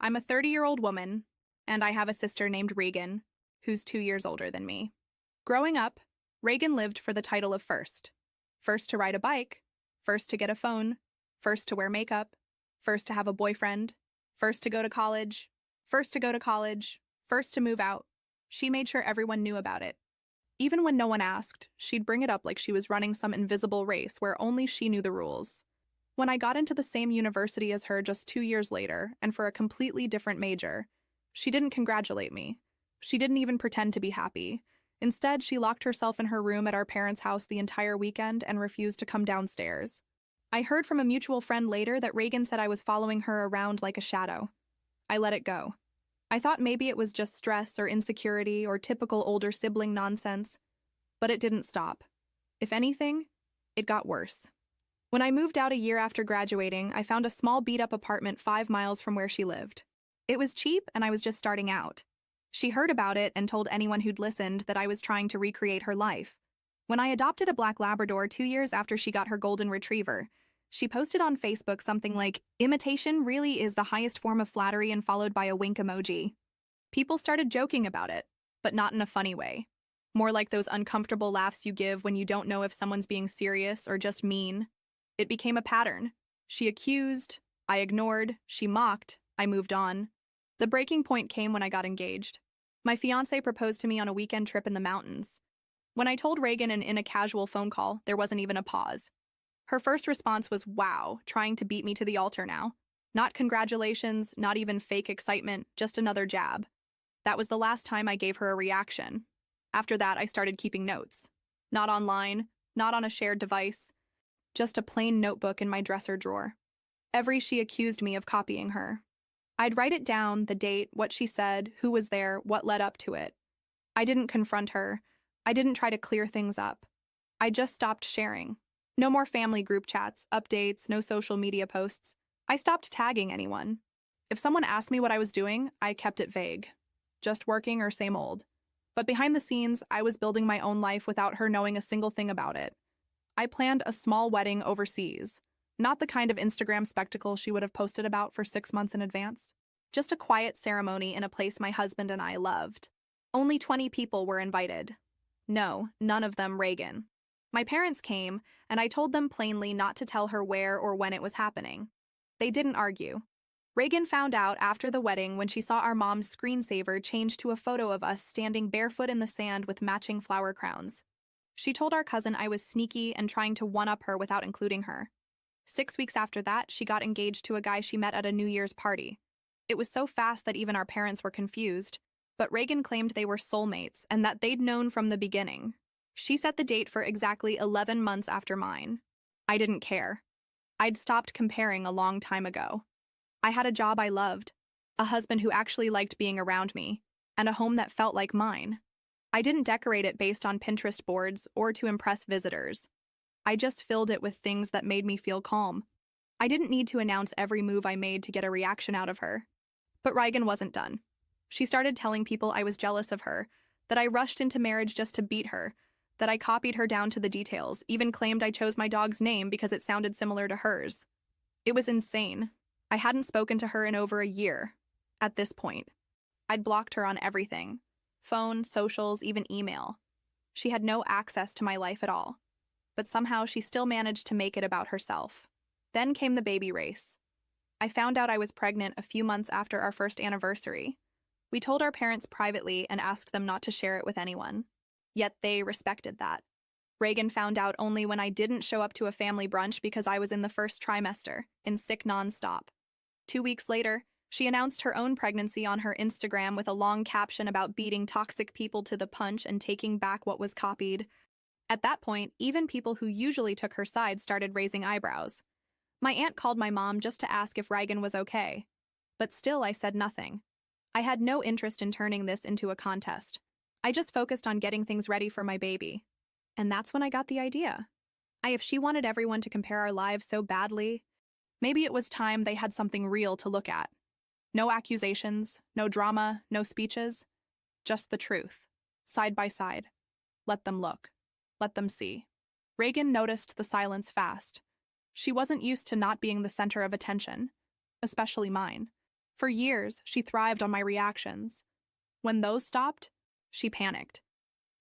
I'm a 30-year-old woman, and I have a sister named Regan, who's 2 years older than me. Growing up, Regan lived for the title of first. First to ride a bike, first to get a phone, first to wear makeup, first to have a boyfriend, first to go to college, first to go to college, first to move out. She made sure everyone knew about it. Even when no one asked, she'd bring it up like she was running some invisible race where only she knew the rules. When I got into the same university as her just 2 years later, and for a completely different major, she didn't congratulate me. She didn't even pretend to be happy. Instead, she locked herself in her room at our parents' house the entire weekend and refused to come downstairs. I heard from a mutual friend later that Regan said I was following her around like a shadow. I let it go. I thought maybe it was just stress or insecurity or typical older sibling nonsense, but it didn't stop. If anything, it got worse. When I moved out a year after graduating, I found a small beat-up apartment 5 miles from where she lived. It was cheap, and I was just starting out. She heard about it and told anyone who'd listened that I was trying to recreate her life. When I adopted a black Labrador 2 years after she got her golden retriever, she posted on Facebook something like, "Imitation really is the highest form of flattery," and followed by a wink emoji. People started joking about it, but not in a funny way. More like those uncomfortable laughs you give when you don't know if someone's being serious or just mean. It became a pattern. She accused, I ignored, she mocked, I moved on. The breaking point came when I got engaged. My fiancé proposed to me on a weekend trip in the mountains. When I told Regan and in a casual phone call, there wasn't even a pause. Her first response was, "Wow, trying to beat me to the altar now." Not congratulations, not even fake excitement, just another jab. That was the last time I gave her a reaction. After that, I started keeping notes. Not online, not on a shared device, just a plain notebook in my dresser drawer. She accused me of copying her. I'd write it down, the date, what she said, who was there, what led up to it. I didn't confront her. I didn't try to clear things up. I just stopped sharing. No more family group chats, updates, no social media posts. I stopped tagging anyone. If someone asked me what I was doing, I kept it vague. Just working or same old. But behind the scenes, I was building my own life without her knowing a single thing about it. I planned a small wedding overseas. Not the kind of Instagram spectacle she would have posted about for 6 months in advance. Just a quiet ceremony in a place my husband and I loved. Only 20 people were invited. No, none of them Regan. My parents came, and I told them plainly not to tell her where or when it was happening. They didn't argue. Regan found out after the wedding when she saw our mom's screensaver change to a photo of us standing barefoot in the sand with matching flower crowns. She told our cousin I was sneaky and trying to one-up her without including her. 6 weeks after that, she got engaged to a guy she met at a New Year's party. It was so fast that even our parents were confused, but Regan claimed they were soulmates and that they'd known from the beginning. She set the date for exactly 11 months after mine. I didn't care. I'd stopped comparing a long time ago. I had a job I loved, a husband who actually liked being around me, and a home that felt like mine. I didn't decorate it based on Pinterest boards or to impress visitors. I just filled it with things that made me feel calm. I didn't need to announce every move I made to get a reaction out of her. But Regan wasn't done. She started telling people I was jealous of her, that I rushed into marriage just to beat her, that I copied her down to the details, even claimed I chose my dog's name because it sounded similar to hers. It was insane. I hadn't spoken to her in over a year. At this point, I'd blocked her on everything. Phone, socials, even email. She had no access to my life at all. But somehow she still managed to make it about herself. Then came the baby race. I found out I was pregnant a few months after our first anniversary. We told our parents privately and asked them not to share it with anyone. Yet they respected that. Regan found out only when I didn't show up to a family brunch because I was in the first trimester, in sick nonstop. 2 weeks later, she announced her own pregnancy on her Instagram with a long caption about beating toxic people to the punch and taking back what was copied. At that point, even people who usually took her side started raising eyebrows. My aunt called my mom just to ask if Regan was okay. But still, I said nothing. I had no interest in turning this into a contest. I just focused on getting things ready for my baby. And that's when I got the idea. If she wanted everyone to compare our lives so badly, maybe it was time they had something real to look at. No accusations, no drama, no speeches. Just the truth. Side by side. Let them look. Let them see. Regan noticed the silence fast. She wasn't used to not being the center of attention, especially mine. For years, she thrived on my reactions. When those stopped, she panicked.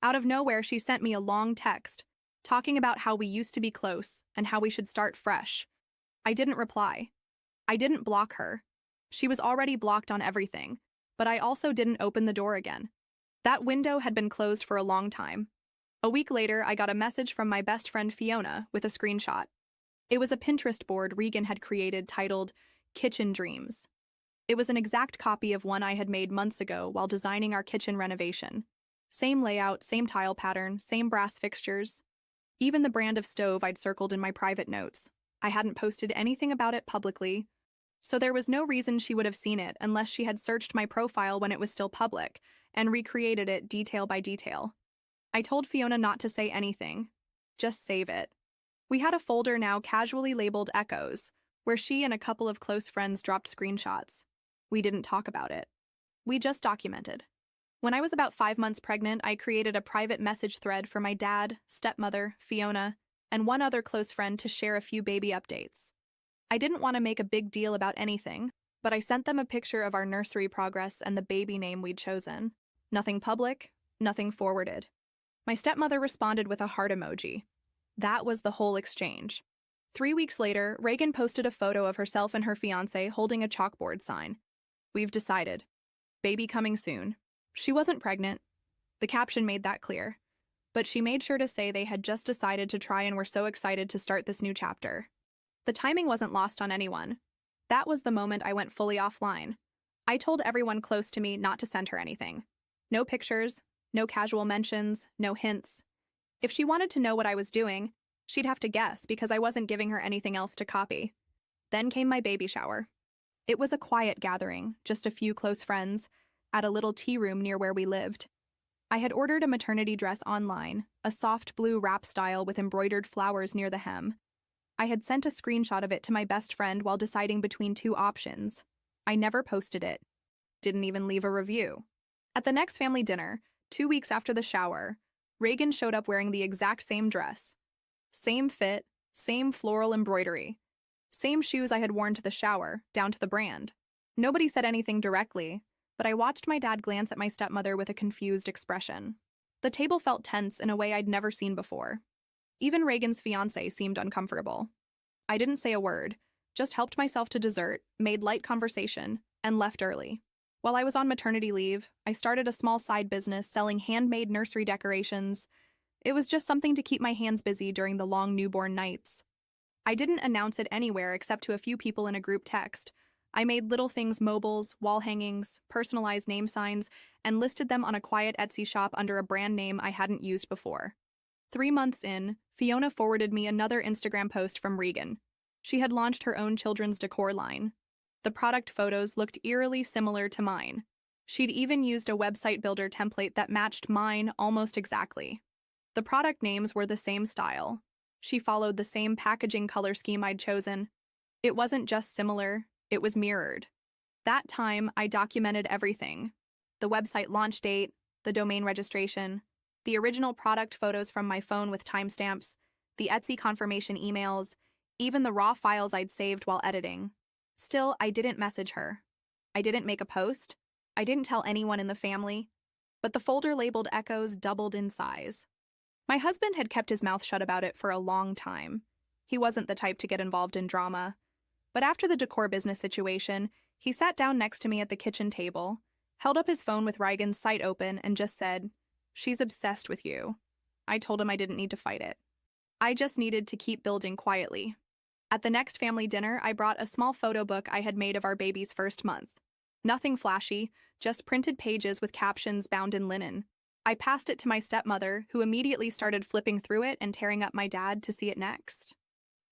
Out of nowhere, she sent me a long text, talking about how we used to be close and how we should start fresh. I didn't reply. I didn't block her. She was already blocked on everything, but I also didn't open the door again. That window had been closed for a long time. A week later, I got a message from my best friend Fiona with a screenshot. It was a Pinterest board Regan had created titled Kitchen Dreams. It was an exact copy of one I had made months ago while designing our kitchen renovation. Same layout, same tile pattern, same brass fixtures. Even the brand of stove I'd circled in my private notes. I hadn't posted anything about it publicly, so there was no reason she would have seen it unless she had searched my profile when it was still public and recreated it detail by detail. I told Fiona not to say anything. Just save it. We had a folder now casually labeled Echoes, where she and a couple of close friends dropped screenshots. We didn't talk about it. We just documented. When I was about 5 months pregnant, I created a private message thread for my dad, stepmother, Fiona, and one other close friend to share a few baby updates. I didn't want to make a big deal about anything, but I sent them a picture of our nursery progress and the baby name we'd chosen. Nothing public, nothing forwarded. My stepmother responded with a heart emoji. That was the whole exchange. 3 weeks later, Regan posted a photo of herself and her fiancé holding a chalkboard sign. We've decided. Baby coming soon. She wasn't pregnant. The caption made that clear. But she made sure to say they had just decided to try and were so excited to start this new chapter. The timing wasn't lost on anyone. That was the moment I went fully offline. I told everyone close to me not to send her anything. No pictures, no casual mentions, no hints. If she wanted to know what I was doing, she'd have to guess because I wasn't giving her anything else to copy. Then came my baby shower. It was a quiet gathering, just a few close friends, at a little tea room near where we lived. I had ordered a maternity dress online, a soft blue wrap style with embroidered flowers near the hem. I had sent a screenshot of it to my best friend while deciding between 2 options. I never posted it. Didn't even leave a review. At the next family dinner, 2 weeks after the shower, Regan showed up wearing the exact same dress. Same fit, same floral embroidery. Same shoes I had worn to the shower, down to the brand. Nobody said anything directly, but I watched my dad glance at my stepmother with a confused expression. The table felt tense in a way I'd never seen before. Even Regan's fiancé seemed uncomfortable. I didn't say a word, just helped myself to dessert, made light conversation, and left early. While I was on maternity leave, I started a small side business selling handmade nursery decorations. It was just something to keep my hands busy during the long newborn nights. I didn't announce it anywhere except to a few people in a group text. I made little things, mobiles, wall hangings, personalized name signs, and listed them on a quiet Etsy shop under a brand name I hadn't used before. 3 months in, Fiona forwarded me another Instagram post from Regan. She had launched her own children's decor line. The product photos looked eerily similar to mine. She'd even used a website builder template that matched mine almost exactly. The product names were the same style. She followed the same packaging color scheme I'd chosen. It wasn't just similar, it was mirrored. That time, I documented everything. The website launch date, the domain registration, the original product photos from my phone with timestamps, the Etsy confirmation emails, even the raw files I'd saved while editing. Still, I didn't message her. I didn't make a post. I didn't tell anyone in the family. But the folder labeled Echoes doubled in size. My husband had kept his mouth shut about it for a long time. He wasn't the type to get involved in drama. But after the decor business situation, he sat down next to me at the kitchen table, held up his phone with Regan's site open, and just said, "She's obsessed with you." I told him I didn't need to fight it. I just needed to keep building quietly. At the next family dinner, I brought a small photo book I had made of our baby's first month. Nothing flashy, just printed pages with captions bound in linen. I passed it to my stepmother, who immediately started flipping through it and tearing up my dad to see it next.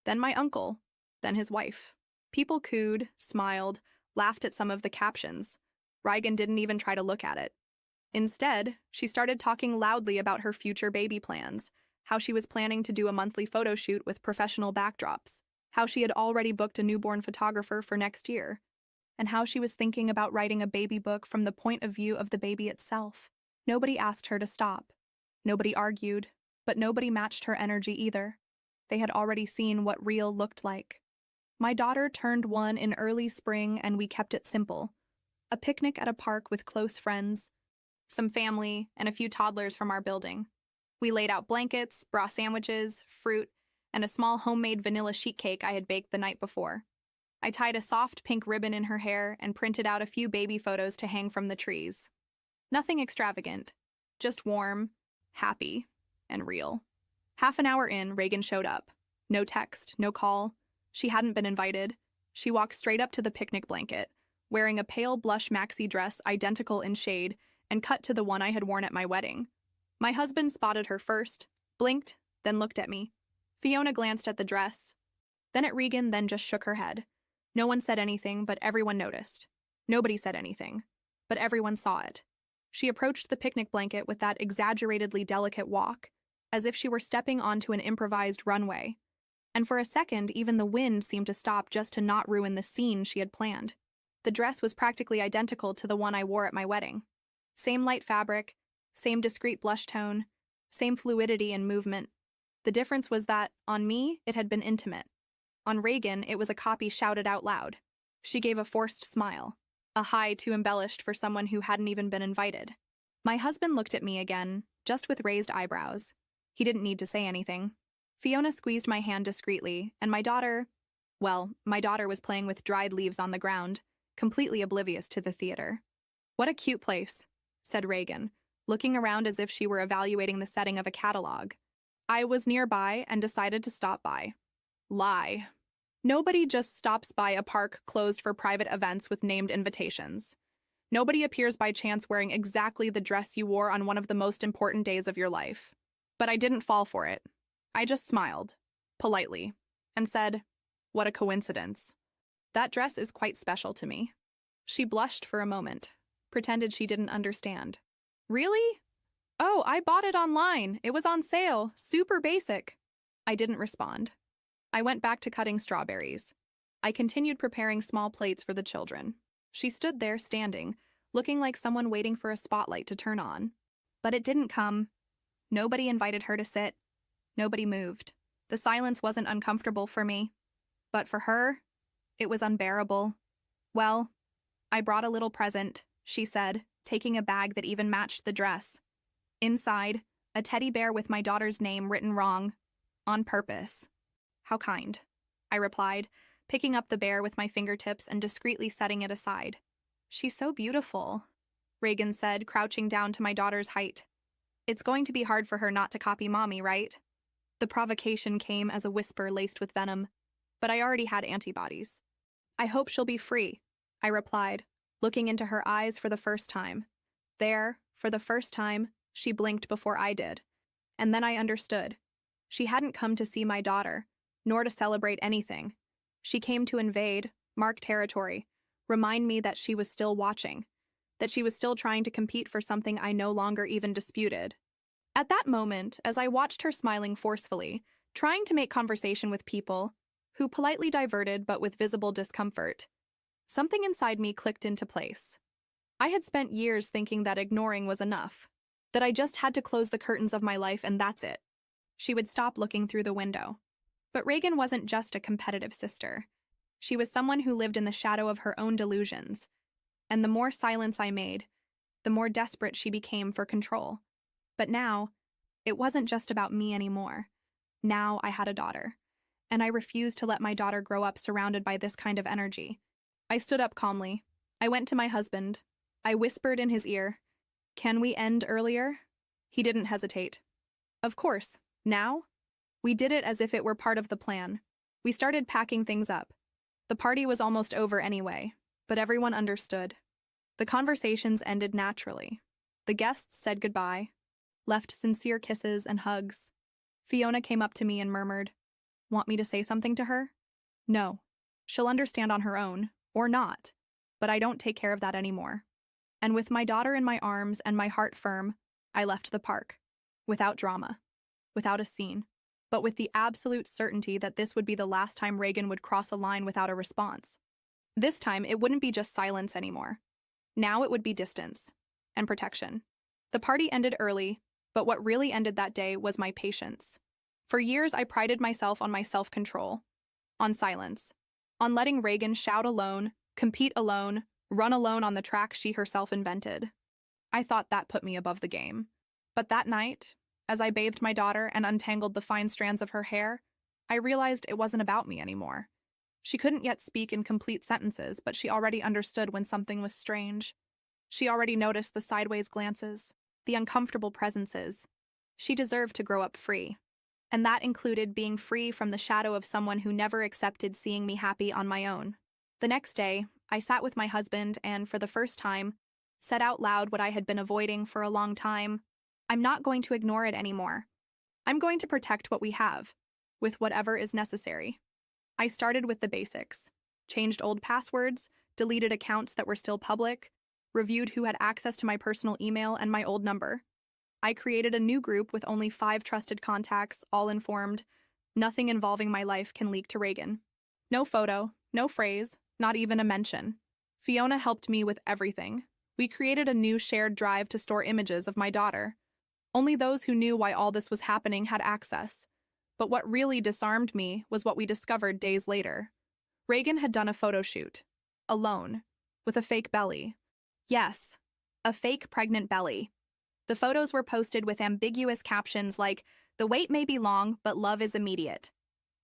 Then my uncle, then his wife. People cooed, smiled, laughed at some of the captions. Regan didn't even try to look at it. Instead, she started talking loudly about her future baby plans, how she was planning to do a monthly photo shoot with professional backdrops, how she had already booked a newborn photographer for next year, and how she was thinking about writing a baby book from the point of view of the baby itself. Nobody asked her to stop. Nobody argued, but nobody matched her energy either. They had already seen what real looked like. My daughter turned 1 in early spring, and we kept it simple. A picnic at a park with close friends, some family, and a few toddlers from our building. We laid out blankets, brought sandwiches, fruit, and a small homemade vanilla sheet cake I had baked the night before. I tied a soft pink ribbon in her hair and printed out a few baby photos to hang from the trees. Nothing extravagant, just warm, happy, and real. Half an hour in, Regan showed up. No text, no call. She hadn't been invited. She walked straight up to the picnic blanket, wearing a pale blush maxi dress identical in shade and cut to the one I had worn at my wedding. My husband spotted her first, blinked, then looked at me. Fiona glanced at the dress, then at Regan, then just shook her head. No one said anything, but everyone noticed. Nobody said anything, but everyone saw it. She approached the picnic blanket with that exaggeratedly delicate walk, as if she were stepping onto an improvised runway. And for a second, even the wind seemed to stop just to not ruin the scene she had planned. The dress was practically identical to the one I wore at my wedding. Same light fabric, same discreet blush tone, same fluidity and movement. The difference was that, on me, it had been intimate. On Regan, it was a copy shouted out loud. She gave a forced smile, a high too embellished for someone who hadn't even been invited. My husband looked at me again, just with raised eyebrows. He didn't need to say anything. Fiona squeezed my hand discreetly, and my daughter was playing with dried leaves on the ground, completely oblivious to the theater. "What a cute place," said Regan, looking around as if she were evaluating the setting of a catalog. I was nearby and decided to stop by. Lie. Nobody just stops by a park closed for private events with named invitations. Nobody appears by chance wearing exactly the dress you wore on one of the most important days of your life. But I didn't fall for it. I just smiled, politely, and said, "What a coincidence. That dress is quite special to me." She blushed for a moment, pretended she didn't understand. "Really? Oh, I bought it online. It was on sale. Super basic." I didn't respond. I went back to cutting strawberries. I continued preparing small plates for the children. She stood there standing, looking like someone waiting for a spotlight to turn on. But it didn't come. Nobody invited her to sit. Nobody moved. The silence wasn't uncomfortable for me. But for her, it was unbearable. "Well, I brought a little present," she said, taking a bag that even matched the dress. Inside, a teddy bear with my daughter's name written wrong. On purpose. "How kind," I replied, picking up the bear with my fingertips and discreetly setting it aside. "She's so beautiful," Regan said, crouching down to my daughter's height. "It's going to be hard for her not to copy Mommy, right?" The provocation came as a whisper laced with venom, but I already had antibodies. "I hope she'll be free," I replied, looking into her eyes for the first time. There, for the first time, she blinked before I did. And then I understood. She hadn't come to see my daughter, nor to celebrate anything. She came to invade, mark territory, remind me that she was still watching, that she was still trying to compete for something I no longer even disputed. At that moment, as I watched her smiling forcefully, trying to make conversation with people, who politely diverted but with visible discomfort, something inside me clicked into place. I had spent years thinking that ignoring was enough, that I just had to close the curtains of my life and that's it. She would stop looking through the window. But Regan wasn't just a competitive sister. She was someone who lived in the shadow of her own delusions. And the more silence I made, the more desperate she became for control. But now, it wasn't just about me anymore. Now I had a daughter. And I refused to let my daughter grow up surrounded by this kind of energy. I stood up calmly. I went to my husband. I whispered in his ear, "Can we end earlier?" He didn't hesitate. "Of course. Now?" We did it as if it were part of the plan. We started packing things up. The party was almost over anyway, but everyone understood. The conversations ended naturally. The guests said goodbye, left sincere kisses and hugs. Fiona came up to me and murmured, "Want me to say something to her?" "No. She'll understand on her own, or not, but I don't take care of that anymore." And with my daughter in my arms and my heart firm, I left the park. Without drama. Without a scene. But with the absolute certainty that this would be the last time Regan would cross a line without a response. This time, it wouldn't be just silence anymore. Now it would be distance. And protection. The party ended early, but what really ended that day was my patience. For years, I prided myself on my self-control. On silence. On letting Regan shout alone, compete alone, run alone on the track she herself invented. I thought that put me above the game. But that night, as I bathed my daughter and untangled the fine strands of her hair, I realized it wasn't about me anymore. She couldn't yet speak in complete sentences, but she already understood when something was strange. She already noticed the sideways glances, the uncomfortable presences. She deserved to grow up free. And that included being free from the shadow of someone who never accepted seeing me happy on my own. The next day, I sat with my husband and, for the first time, said out loud what I had been avoiding for a long time. I'm not going to ignore it anymore. I'm going to protect what we have, with whatever is necessary. I started with the basics, changed old passwords, deleted accounts that were still public, reviewed who had access to my personal email and my old number. I created a new group with only 5 trusted contacts, all informed. Nothing involving my life can leak to Regan. No photo, no phrase, not even a mention. Fiona helped me with everything. We created a new shared drive to store images of my daughter. Only those who knew why all this was happening had access. But what really disarmed me was what we discovered days later. Regan had done a photo shoot. Alone. With a fake belly. Yes, a fake pregnant belly. The photos were posted with ambiguous captions like, "The wait may be long, but love is immediate."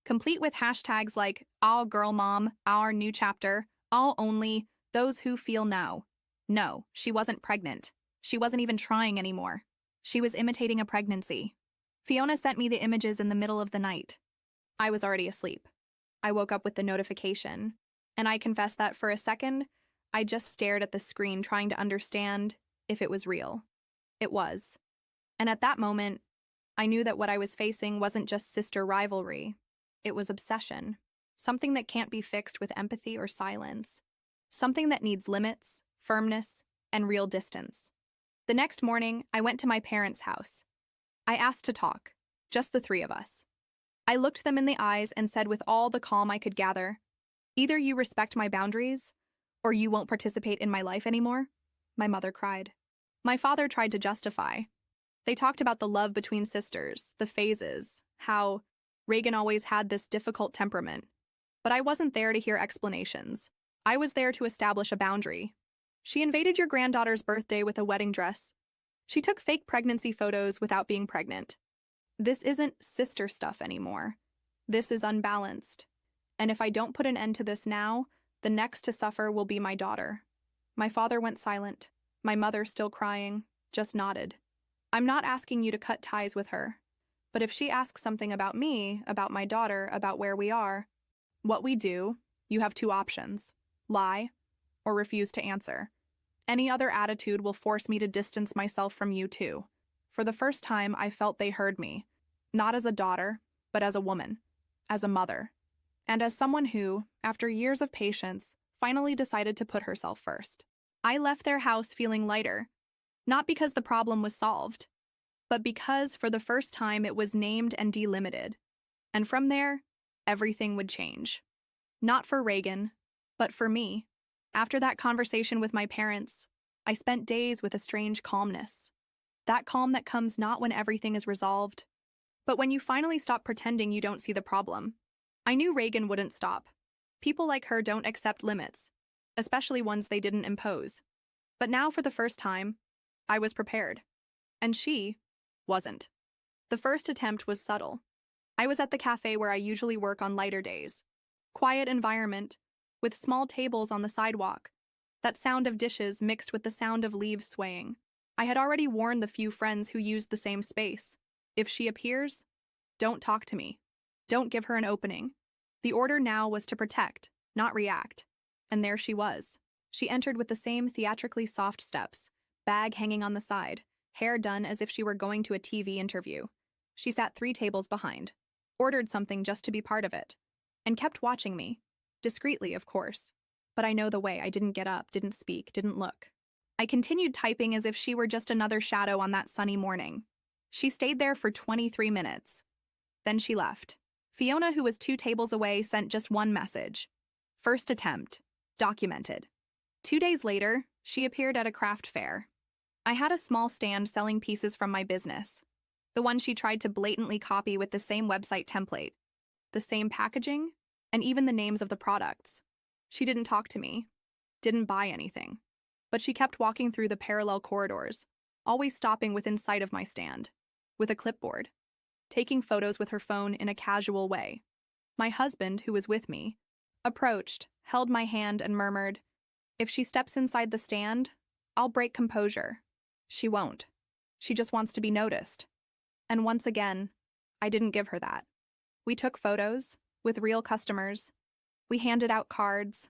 Complete with hashtags like, "All girl mom," "Our new chapter," "All only," "Those who feel now." No, she wasn't pregnant. She wasn't even trying anymore. She was imitating a pregnancy. Fiona sent me the images in the middle of the night. I was already asleep. I woke up with the notification, and I confess that for a second, I just stared at the screen trying to understand if it was real. It was. And at that moment, I knew that what I was facing wasn't just sister rivalry. It was obsession. Something that can't be fixed with empathy or silence. Something that needs limits, firmness, and real distance. The next morning, I went to my parents' house. I asked to talk, just the 3 of us. I looked them in the eyes and said with all the calm I could gather, "Either you respect my boundaries, or you won't participate in my life anymore." My mother cried. My father tried to justify. They talked about the love between sisters, the phases, how Regan always had this difficult temperament. But I wasn't there to hear explanations. I was there to establish a boundary. She invaded your granddaughter's birthday with a wedding dress. She took fake pregnancy photos without being pregnant. This isn't sister stuff anymore. This is unbalanced. And if I don't put an end to this now, the next to suffer will be my daughter. My father went silent. My mother, still crying, just nodded. I'm not asking you to cut ties with her. But if she asks something about me, about my daughter, about where we are, what we do, you have 2 options: lie or refuse to answer. Any other attitude will force me to distance myself from you too. For the first time, I felt they heard me, not as a daughter, but as a woman, as a mother, and as someone who, after years of patience, finally decided to put herself first. I left their house feeling lighter, not because the problem was solved, but because for the first time it was named and delimited. And from there, everything would change. Not for Regan, but for me. After that conversation with my parents, I spent days with a strange calmness. That calm that comes not when everything is resolved, but when you finally stop pretending you don't see the problem. I knew Regan wouldn't stop. People like her don't accept limits, especially ones they didn't impose. But now, for the first time, I was prepared. And she wasn't. The first attempt was subtle. I was at the cafe where I usually work on lighter days. Quiet environment, with small tables on the sidewalk. That sound of dishes mixed with the sound of leaves swaying. I had already warned the few friends who used the same space. If she appears, don't talk to me. Don't give her an opening. The order now was to protect, not react. And there she was. She entered with the same theatrically soft steps, bag hanging on the side, hair done as if she were going to a TV interview. She sat 3 tables behind, ordered something just to be part of it, and kept watching me. Discreetly, of course. But I know the way. I didn't get up, didn't speak, didn't look. I continued typing as if she were just another shadow on that sunny morning. She stayed there for 23 minutes. Then she left. Fiona, who was 2 tables away, sent just one message. First attempt. Documented. 2 days later, she appeared at a craft fair. I had a small stand selling pieces from my business. The one she tried to blatantly copy with the same website template, the same packaging, and even the names of the products. She didn't talk to me. didn't buy anything. But she kept walking through the parallel corridors, always stopping within sight of my stand, with a clipboard, taking photos with her phone in a casual way. My husband, who was with me, approached, held my hand, and murmured, "If she steps inside the stand, I'll break composure." She won't. She just wants to be noticed. And once again, I didn't give her that. We took photos with real customers. We handed out cards.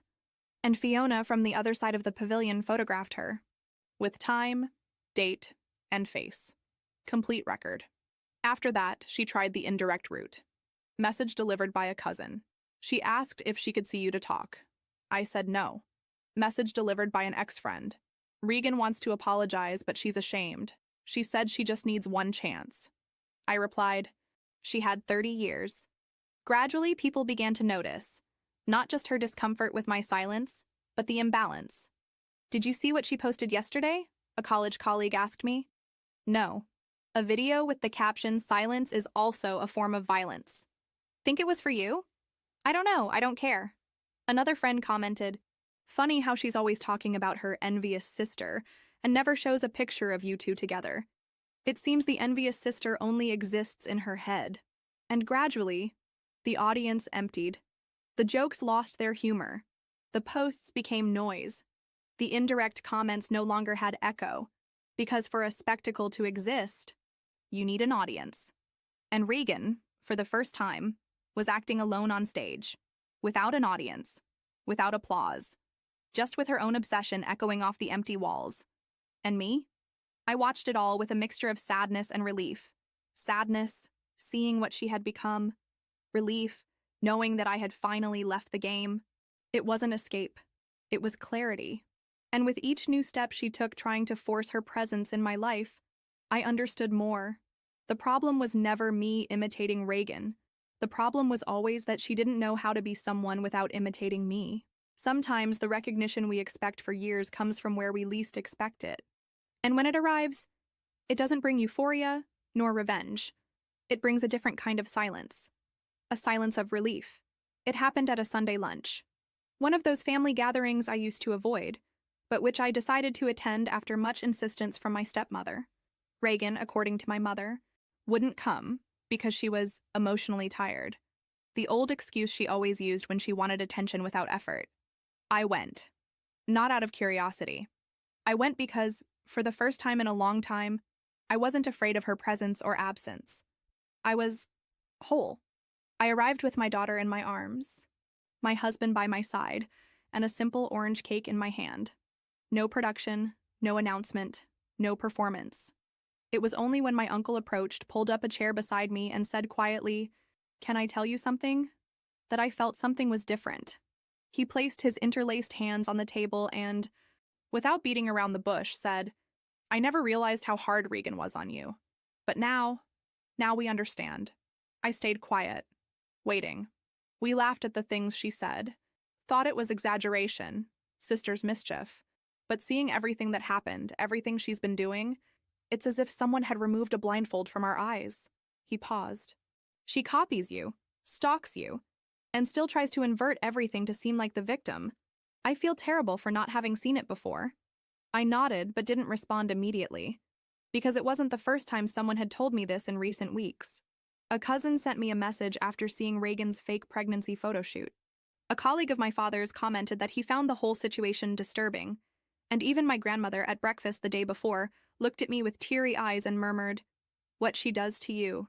And Fiona from the other side of the pavilion photographed her, with time, date, and face. Complete record. After that, she tried the indirect route. Message delivered by a cousin. She asked if she could see you to talk. I said no. Message delivered by an ex-friend. Regan wants to apologize, but she's ashamed. She said she just needs one chance. I replied, she had 30 years. Gradually, people began to notice, not just her discomfort with my silence, but the imbalance. "Did you see what she posted yesterday?" a college colleague asked me. No. A video with the caption, "Silence is also a form of violence." Think it was for you? I don't know, I don't care. Another friend commented, "Funny how she's always talking about her envious sister and never shows a picture of you two together. It seems the envious sister only exists in her head." And gradually, the audience emptied. The jokes lost their humor. The posts became noise. The indirect comments no longer had echo, because for a spectacle to exist, you need an audience. And Regan, for the first time, was acting alone on stage, without an audience, without applause, just with her own obsession echoing off the empty walls. And me? I watched it all with a mixture of sadness and relief. Sadness, seeing what she had become. Relief, knowing that I had finally left the game. It wasn't escape. It was clarity. And with each new step she took trying to force her presence in my life, I understood more. The problem was never me imitating Regan. The problem was always that she didn't know how to be someone without imitating me. Sometimes the recognition we expect for years comes from where we least expect it. And when it arrives, it doesn't bring euphoria nor revenge. It brings a different kind of silence. A silence of relief. It happened at a Sunday lunch. One of those family gatherings I used to avoid, but which I decided to attend after much insistence from my stepmother. Regan, according to my mother, wouldn't come because she was emotionally tired. The old excuse she always used when she wanted attention without effort. I went. Not out of curiosity. I went because, for the first time in a long time, I wasn't afraid of her presence or absence. I was whole. I arrived with my daughter in my arms, my husband by my side, and a simple orange cake in my hand. No production, no announcement, no performance. It was only when my uncle approached, pulled up a chair beside me, and said quietly, "Can I tell you something?" that I felt something was different. He placed his interlaced hands on the table and, without beating around the bush, said, "I never realized how hard Regan was on you. But now we understand." I stayed quiet, waiting. We laughed at the things she said, thought it was exaggeration, sister's mischief. But seeing everything that happened, everything she's been doing, it's as if someone had removed a blindfold from our eyes. He paused. She copies you, stalks you, and still tries to invert everything to seem like the victim. I feel terrible for not having seen it before. I nodded but didn't respond immediately, because it wasn't the first time someone had told me this in recent weeks. A cousin sent me a message after seeing Regan's fake pregnancy photo shoot. A colleague of my father's commented that he found the whole situation disturbing, and even my grandmother at breakfast the day before looked at me with teary eyes and murmured, "What she does to you,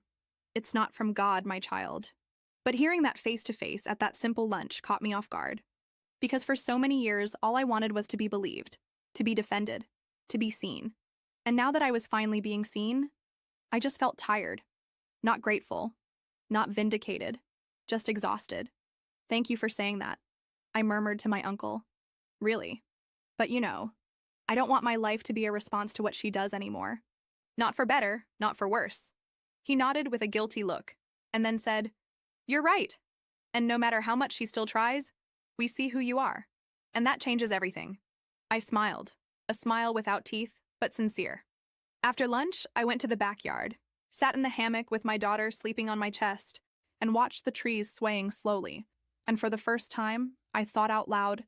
it's not from God, my child." But hearing that face-to-face at that simple lunch caught me off guard. Because for so many years, all I wanted was to be believed, to be defended, to be seen. And now that I was finally being seen, I just felt tired. Not grateful, not vindicated, just exhausted. "Thank you for saying that," I murmured to my uncle. "Really? But I don't want my life to be a response to what she does anymore. Not for better, not for worse." He nodded with a guilty look, and then said, "You're right. And no matter how much she still tries, we see who you are. And that changes everything." I smiled, a smile without teeth, but sincere. After lunch, I went to the backyard, sat in the hammock with my daughter sleeping on my chest, and watched the trees swaying slowly. And for the first time, I thought out loud,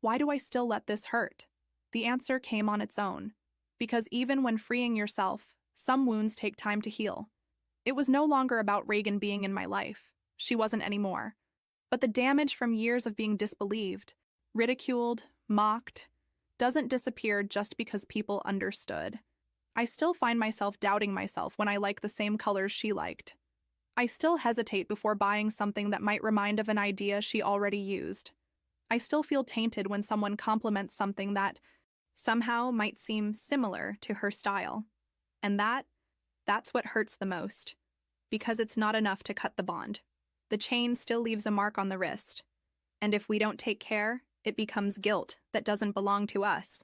Why do I still let this hurt? The answer came on its own. Because even when freeing yourself, some wounds take time to heal. It was no longer about Regan being in my life. She wasn't anymore. But the damage from years of being disbelieved, ridiculed, mocked, doesn't disappear just because people understood. I still find myself doubting myself when I like the same colors she liked. I still hesitate before buying something that might remind of an idea she already used. I still feel tainted when someone compliments something that somehow might seem similar to her style. And that's what hurts the most. Because it's not enough to cut the bond. The chain still leaves a mark on the wrist. And if we don't take care, it becomes guilt that doesn't belong to us.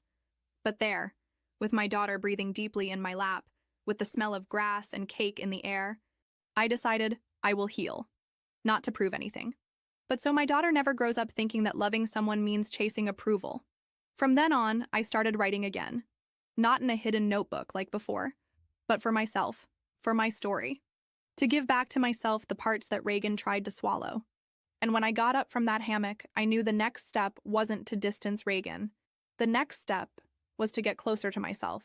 But there, with my daughter breathing deeply in my lap, with the smell of grass and cake in the air, I decided I will heal. Not to prove anything. But so my daughter never grows up thinking that loving someone means chasing approval. From then on, I started writing again. Not in a hidden notebook like before, but for myself, for my story. To give back to myself the parts that Regan tried to swallow. And when I got up from that hammock, I knew the next step wasn't to distance Regan. The next step was to get closer to myself.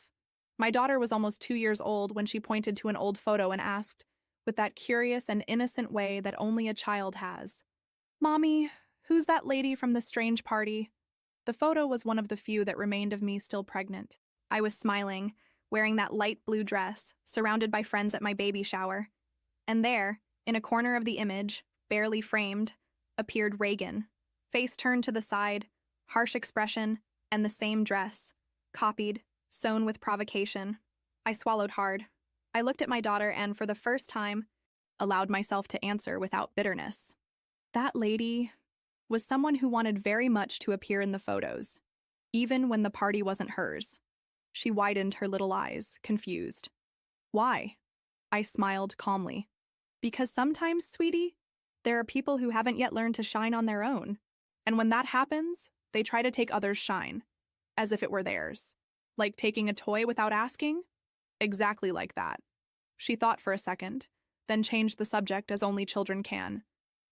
My daughter was almost 2 years old when she pointed to an old photo and asked, with that curious and innocent way that only a child has, "Mommy, who's that lady from the strange party?" The photo was one of the few that remained of me still pregnant. I was smiling, wearing that light blue dress, surrounded by friends at my baby shower. And there, in a corner of the image, barely framed, appeared Regan, face turned to the side, harsh expression, and the same dress, copied, sewn with provocation. I swallowed hard. I looked at my daughter and, for the first time, allowed myself to answer without bitterness. That lady was someone who wanted very much to appear in the photos, even when the party wasn't hers. She widened her little eyes, confused. Why? I smiled calmly. Because sometimes, sweetie, there are people who haven't yet learned to shine on their own. And when that happens, they try to take others' shine, as if it were theirs. Like taking a toy without asking? Exactly like that. She thought for a second, then changed the subject as only children can.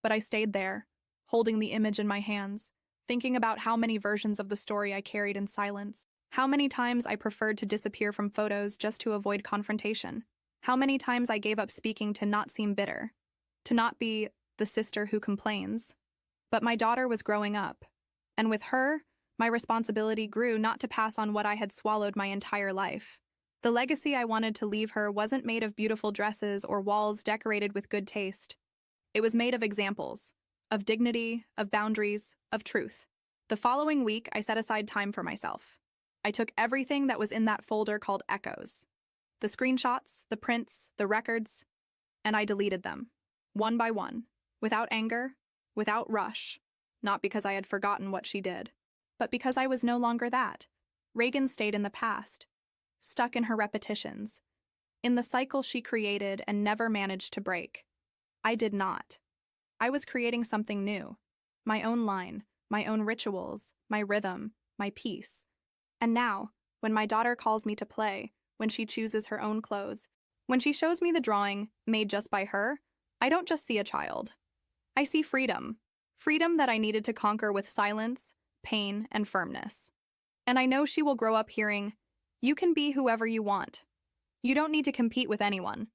But I stayed there, holding the image in my hands, thinking about how many versions of the story I carried in silence. How many times I preferred to disappear from photos just to avoid confrontation. How many times I gave up speaking to not seem bitter, to not be the sister who complains. But my daughter was growing up, and with her, my responsibility grew not to pass on what I had swallowed my entire life. The legacy I wanted to leave her wasn't made of beautiful dresses or walls decorated with good taste. It was made of examples, of dignity, of boundaries, of truth. The following week, I set aside time for myself. I took everything that was in that folder called Echoes. The screenshots, the prints, the records, and I deleted them, one by one, without anger, without rush, not because I had forgotten what she did, but because I was no longer that. Regan stayed in the past, stuck in her repetitions, in the cycle she created and never managed to break. I did not. I was creating something new, my own line, my own rituals, my rhythm, my peace. And now, when my daughter calls me to play, when she chooses her own clothes, when she shows me the drawing made just by her, I don't just see a child. I see freedom. Freedom that I needed to conquer with silence, pain, and firmness. And I know she will grow up hearing, "You can be whoever you want. You don't need to compete with anyone.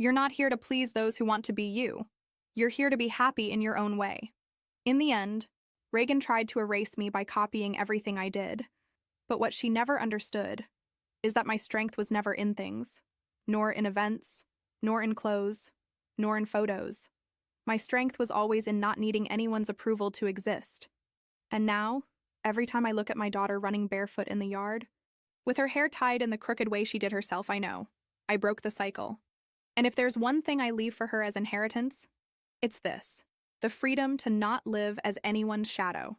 You're not here to please those who want to be you. You're here to be happy in your own way." In the end, Regan tried to erase me by copying everything I did. But what she never understood is that my strength was never in things, nor in events, nor in clothes, nor in photos. My strength was always in not needing anyone's approval to exist. And now, every time I look at my daughter running barefoot in the yard, with her hair tied in the crooked way she did herself, I know I broke the cycle. And if there's one thing I leave for her as inheritance, it's this: the freedom to not live as anyone's shadow.